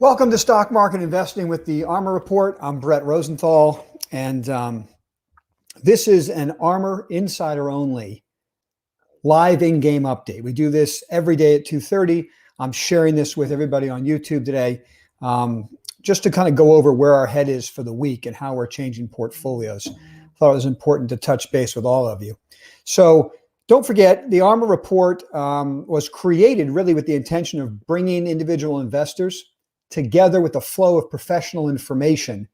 Welcome to Stock Market Investing with the ARMR Report. I'm Brett Rosenthal, and this is an ARMR Insider Only live in-game update. We do this every day at 2:30. I'm sharing this with everybody on YouTube today, just to kind of go over where our head is for the week and how we're changing portfolios. I thought it was important to touch base with all of you. So don't forget, the ARMR Report was created really with the intention of bringing individual investors together with the flow of professional information,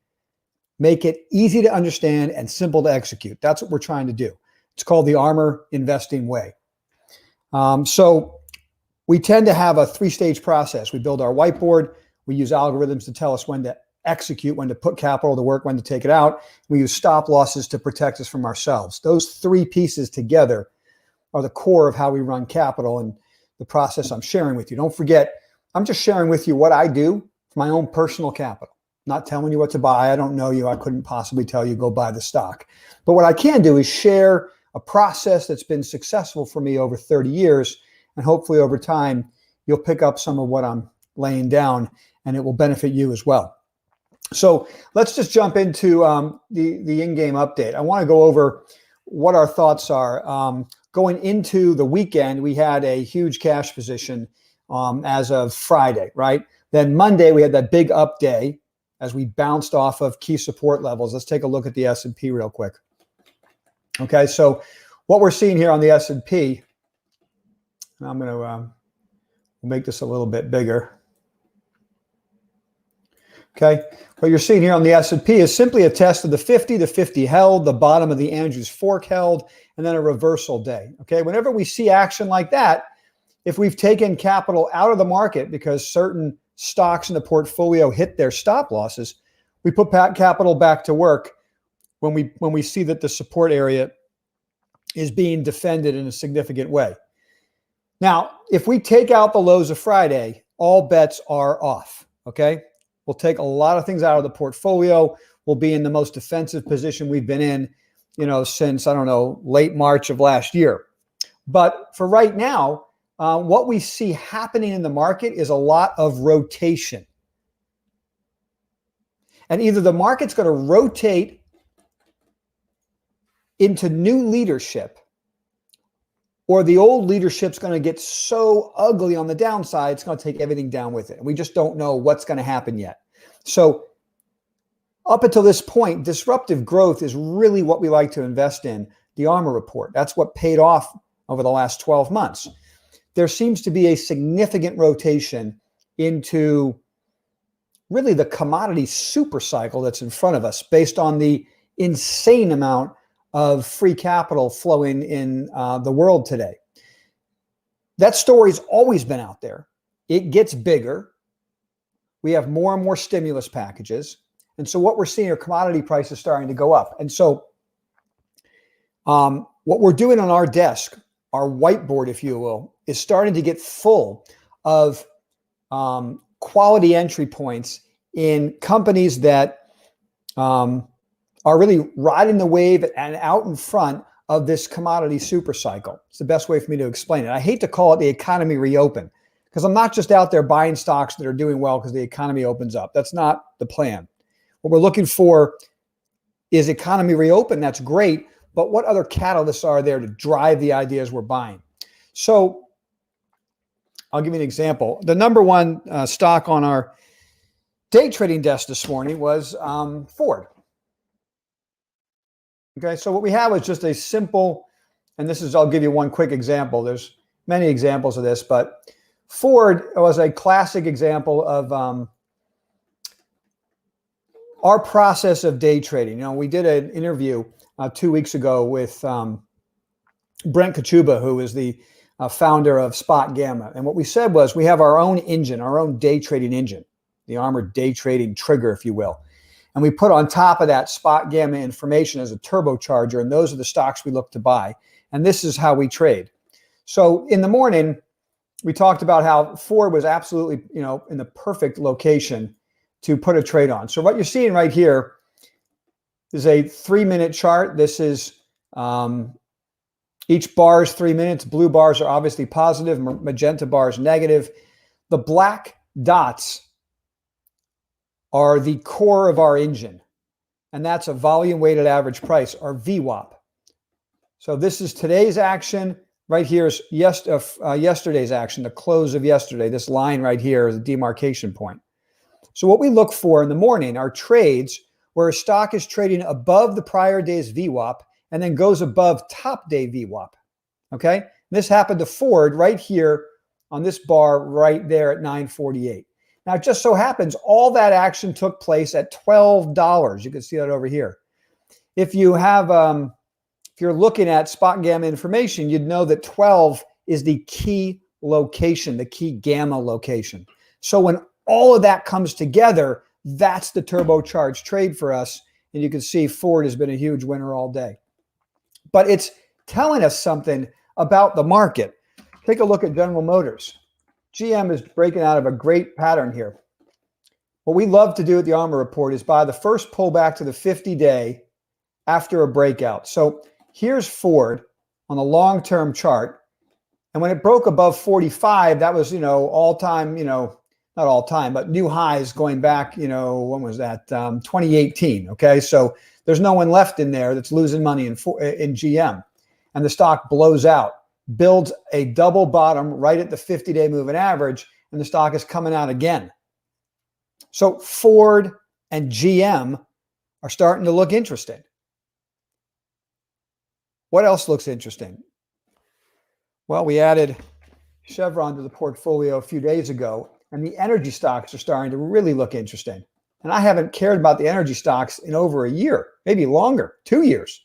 make it easy to understand and simple to execute. That's what we're trying to do. It's called the ARMR Investing Way. So we tend to have a three-stage process. We build our whiteboard. We use algorithms to tell us when to execute, when to put capital to work, when to take it out. We use stop losses to protect us from ourselves. Those three pieces together are the core of how we run capital and the process I'm sharing with you. Don't forget, I'm just sharing with you what I do for my own personal capital, not telling you what to buy. I don't know you. I couldn't possibly tell you go buy the stock. But what I can do is share a process that's been successful for me over 30 years. And hopefully over time, you'll pick up some of what I'm laying down and it will benefit you as well. So let's just jump into the in-game update. I want to go over what our thoughts are. Going into the weekend, we had a huge cash position as of Friday, right? Then Monday, we had that big up day as we bounced off of key support levels. Let's take a look at the S&P real quick. Okay, so what we're seeing here on the S&P, I'm going to make this a little bit bigger. Okay, what you're seeing here on the S&P is simply a test of the 50. The 50 held, the bottom of the Andrews fork held, and then a reversal day. Okay, whenever we see action like that, if we've taken capital out of the market because certain stocks in the portfolio hit their stop losses, we put capital back to work when we see that the support area is being defended in a significant way. Now, if we take out the lows of Friday, all bets are off, okay? We'll take a lot of things out of the portfolio. We'll be in the most defensive position we've been in, since, I don't know, late March of last year. But for right now, what we see happening in the market is a lot of rotation. And either the market's going to rotate into new leadership, or the old leadership's going to get so ugly on the downside, it's going to take everything down with it. And we just don't know what's going to happen yet. So up until this point, disruptive growth is really what we like to invest in, the ARMR Report. That's what paid off over the last 12 months. There seems to be a significant rotation into really the commodity super cycle that's in front of us based on the insane amount of free capital flowing in the world today. That story's always been out there. It gets bigger. We have more and more stimulus packages. And so what we're seeing are commodity prices starting to go up. And so what we're doing on our desk, our whiteboard, if you will, is starting to get full of quality entry points in companies that are really riding the wave and out in front of this commodity super cycle. It's the best way for me to explain it. I hate to call it the economy reopen because I'm not just out there buying stocks that are doing well because the economy opens up. That's not the plan. What we're looking for is economy reopen. That's great. But what other catalysts are there to drive the ideas we're buying? So I'll give you an example. The number one stock on our day trading desk this morning was Ford. Okay, so what we have is just a simple, and this is, I'll give you one quick example. There's many examples of this, but Ford was a classic example of our process of day trading. We did an interview 2 weeks ago with Brent Kachuba, who is the founder of Spot Gamma. And what we said was we have our own engine, our own day trading engine, the ARMR day trading trigger, if you will. And we put on top of that Spot Gamma information as a turbocharger. And those are the stocks we look to buy. And this is how we trade. So in the morning, we talked about how Ford was absolutely, in the perfect location to put a trade on. So what you're seeing right here is a 3-minute chart. This is each bar is 3 minutes. Blue bars are obviously positive. Magenta bars negative. The black dots are the core of our engine, and that's a volume weighted average price, or VWAP. So this is today's action. Right here is yesterday's action, the close of yesterday. This line right here is a demarcation point. So what we look for in the morning are trades where a stock is trading above the prior day's VWAP and then goes above top day VWAP. Okay? And this happened to Ford right here on this bar right there at 948. Now, it just so happens all that action took place at $12. You can see that over here. If you have, if you're looking at spot gamma information, you'd know that 12 is the key location, the key gamma location. So when all of that comes together, that's the turbocharged trade for us. And you can see Ford has been a huge winner all day. But it's telling us something about the market. Take a look at General Motors. GM is breaking out of a great pattern here. What we love to do at the ARMR report is buy the first pullback to the 50-day after a breakout. So here's Ford on the long-term chart. And when it broke above 45, that was, all-time, not all-time, but new highs going back, when was that? 2018, okay? So there's no one left in there that's losing money in GM. And the stock blows out, builds a double bottom right at the 50-day moving average, and the stock is coming out again. So Ford and GM are starting to look interesting. What else looks interesting? Well, we added Chevron to the portfolio a few days ago, and the energy stocks are starting to really look interesting. And I haven't cared about the energy stocks in over a year, maybe longer, 2 years.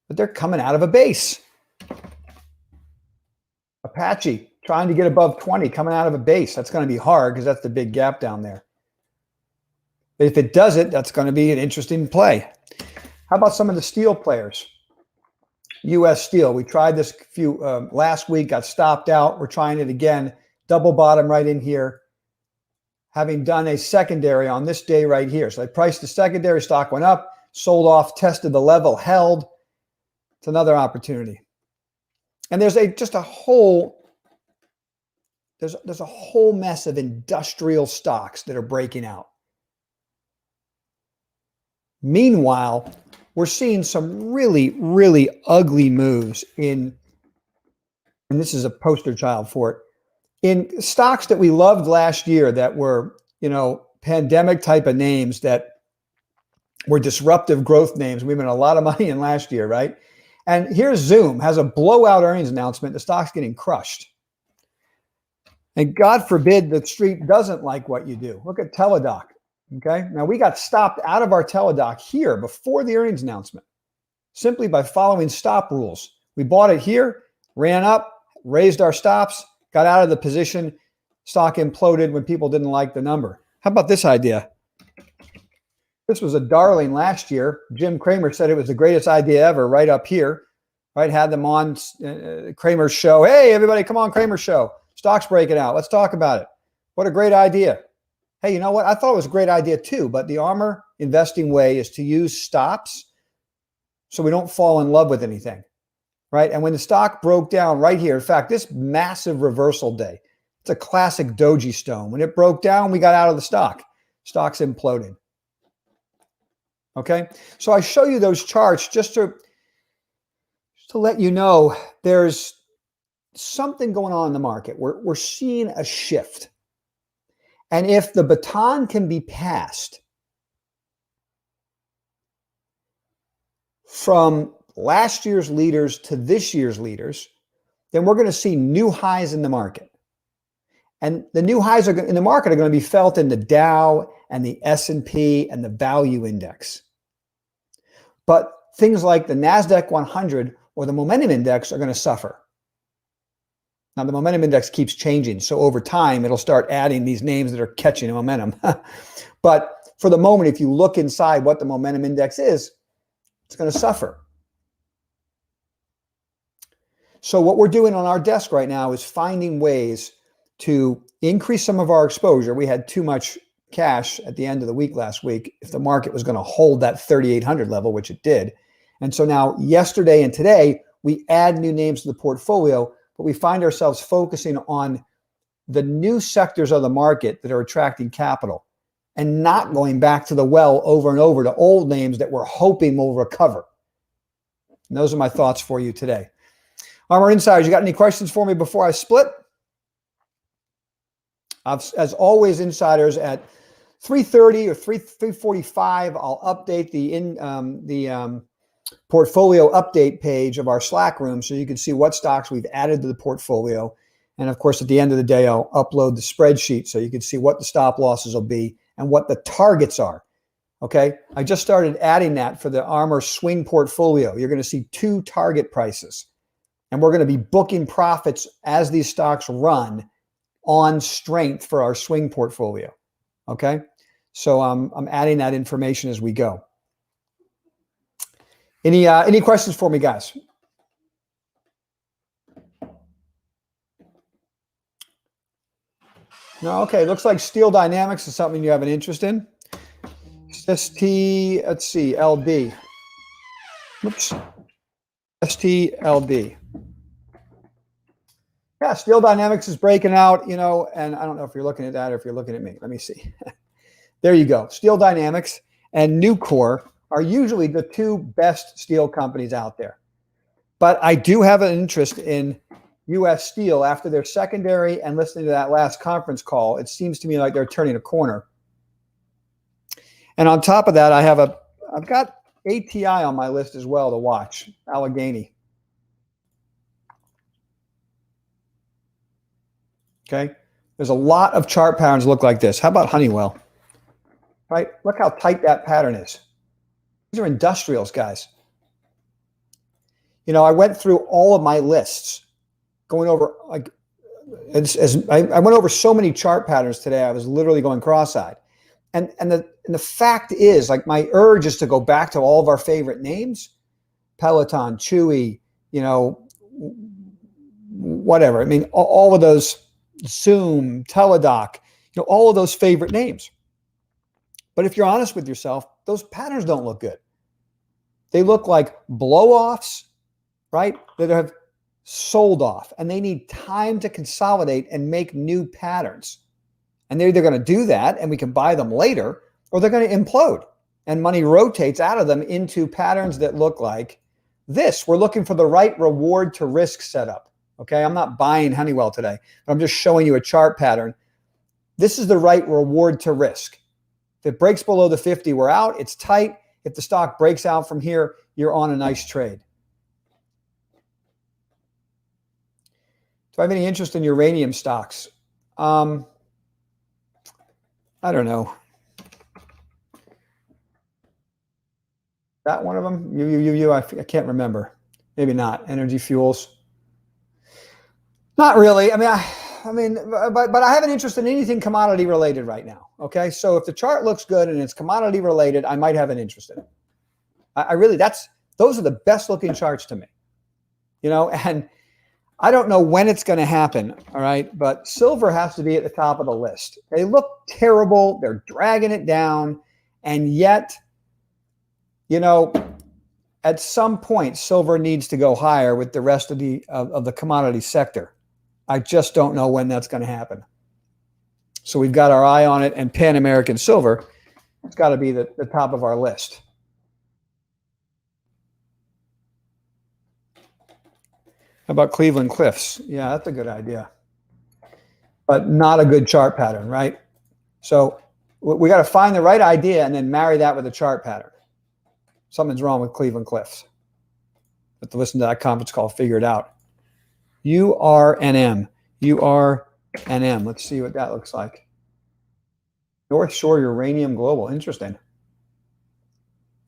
But they're coming out of a base. Apache trying to get above 20, coming out of a base. That's going to be hard because that's the big gap down there. But if it does it, that's going to be an interesting play. How about some of the steel players? U.S. Steel. We tried this last week, got stopped out. We're trying it again. Double bottom right in here. Having done a secondary on this day right here. So I priced the secondary, stock went up, sold off, tested the level, held. It's another opportunity. And there's a whole mess of industrial stocks that are breaking out. Meanwhile, we're seeing some really, really ugly moves and this is a poster child for it, in stocks that we loved last year that were, pandemic type of names that were disruptive growth names. We made a lot of money in last year, right? And here's Zoom, has a blowout earnings announcement. The stock's getting crushed. And God forbid the street doesn't like what you do. Look at Teladoc. Okay. Now we got stopped out of our Teladoc here before the earnings announcement, simply by following stop rules. We bought it here, ran up, raised our stops, got out of the position. Stock imploded when people didn't like the number. How about this idea? This was a darling last year. Jim Cramer said it was the greatest idea ever, right up here. Right, had them on Cramer's show. Hey, everybody, come on, Cramer's show. Stock's breaking out. Let's talk about it. What a great idea. Hey, you know what? I thought it was a great idea too, but the ARMR Investing Way is to use stops so we don't fall in love with anything, right? And when the stock broke down right here, in fact, this massive reversal day, it's a classic doji stone. When it broke down, we got out of the stock. Stock's imploding. Okay, so I show you those charts just to let you know there's something going on in the market. We're seeing a shift. And if the baton can be passed from last year's leaders to this year's leaders, then we're going to see new highs in the market. And the new highs in the market are going to be felt in the Dow and the S&P and the value index. But things like the NASDAQ 100 or the momentum index are going to suffer. Now, the momentum index keeps changing, so over time, it'll start adding these names that are catching momentum. But for the moment, if you look inside what the momentum index is, it's going to suffer. So what we're doing on our desk right now is finding ways to increase some of our exposure. We had too much cash at the end of the week last week if the market was going to hold that 3,800 level, which it did. And so now yesterday and today, we add new names to the portfolio, but we find ourselves focusing on the new sectors of the market that are attracting capital. and not going back to the well over and over to old names that we're hoping will recover. And those are my thoughts for you today. ARMR Insiders, you got any questions for me before I split? As always, insiders, at 3:30 or 3:45, I'll update the portfolio update page of our Slack room so you can see what stocks we've added to the portfolio. And of course, at the end of the day, I'll upload the spreadsheet so you can see what the stop losses will be and what the targets are. Okay, I just started adding that for the ARMR swing portfolio. You're going to see 2 target prices, and we're going to be booking profits as these stocks run on strength for our swing portfolio. Okay, so I'm adding that information as we go. Any questions for me, guys? No. Okay, looks like Steel Dynamics is something you have an interest in. Let's see, LD. Oops. STLD. Yeah, Steel Dynamics is breaking out, and I don't know if you're looking at that or if you're looking at me. Let me see. There you go. Steel Dynamics and Nucor are usually the 2 best steel companies out there. But I do have an interest in U.S. Steel after their secondary, and listening to that last conference call. It seems to me like they're turning a corner. And on top of that, I've got ATI on my list as well to watch. Allegheny. Okay. There's a lot of chart patterns look like this. How about Honeywell? Right? Look how tight that pattern is. These are industrials, guys. I went through all of my lists, going over I went over so many chart patterns today. I was literally going cross-eyed. And the fact is, like, my urge is to go back to all of our favorite names, Peloton, Chewy, whatever. I mean, all of those, Zoom, Teladoc, all of those favorite names. But if you're honest with yourself, those patterns don't look good. They look like blow-offs, right? That have sold off, and they need time to consolidate and make new patterns. And they're either going to do that and we can buy them later, or they're going to implode and money rotates out of them into patterns that look like this. We're looking for the right reward to risk setup. Okay, I'm not buying Honeywell today, but I'm just showing you a chart pattern. This is the right reward to risk. If it breaks below the 50, we're out. It's tight. If the stock breaks out from here, you're on a nice trade. Do I have any interest in uranium stocks? I don't know. That one of them? I can't remember. Maybe not. Energy fuels. Not really. But I have an interest in anything commodity related right now. Okay, so if the chart looks good and it's commodity related, I might have an interest in it. I really, those are the best looking charts to me. And I don't know when it's going to happen, all right? But silver has to be at the top of the list. They look terrible. They're dragging it down. And yet, at some point, silver needs to go higher with the rest of the commodity sector. I just don't know when that's going to happen. So we've got our eye on it, and Pan American Silver, it's got to be the top of our list. How about Cleveland Cliffs? Yeah, that's a good idea. But not a good chart pattern, right? So we got to find the right idea and then marry that with a chart pattern. Something's wrong with Cleveland Cliffs. But to listen to that conference call, figure it out. URNM. URNM. Let's see what that looks like. North Shore Uranium Global. Interesting.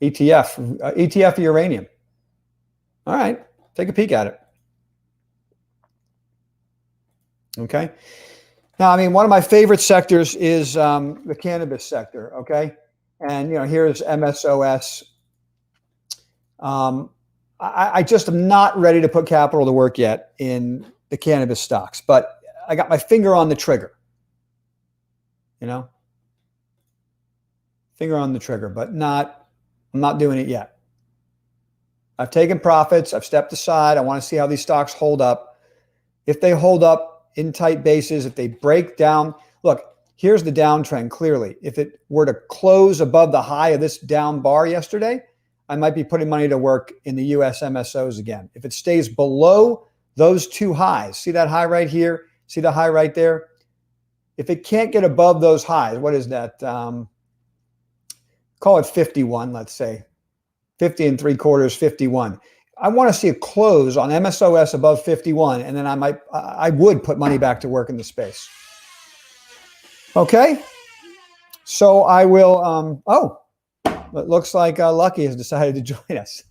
ETF uranium. All right. Take a peek at it. Okay. Now, one of my favorite sectors is the cannabis sector. Okay. And, here's MSOS. I just am not ready to put capital to work yet in the cannabis stocks, but I got my finger on the trigger. Finger on the trigger, but I'm not doing it yet. I've taken profits. I've stepped aside. I want to see how these stocks hold up. If they hold up in tight bases, if they break down, look, here's the downtrend clearly. If it were to close above the high of this down bar yesterday, I might be putting money to work in the US MSOs again. If it stays below those two highs, see that high right here? See the high right there? If it can't get above those highs, what is that? Call it 51, let's say. 50 and 3/4, 51. I want to see a close on MSOS above 51, and then I would put money back to work in the space. Okay. So I will, it looks like Lucky has decided to join us.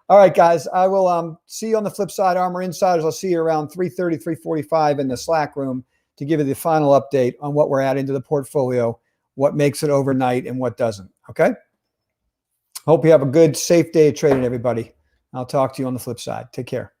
All right, guys, I will see you on the flip side, ARMR Insiders. I'll see you around 3:30, 3:45 in the Slack room to give you the final update on what we're adding to the portfolio, what makes it overnight and what doesn't, okay? Hope you have a good, safe day of trading, everybody. I'll talk to you on the flip side. Take care.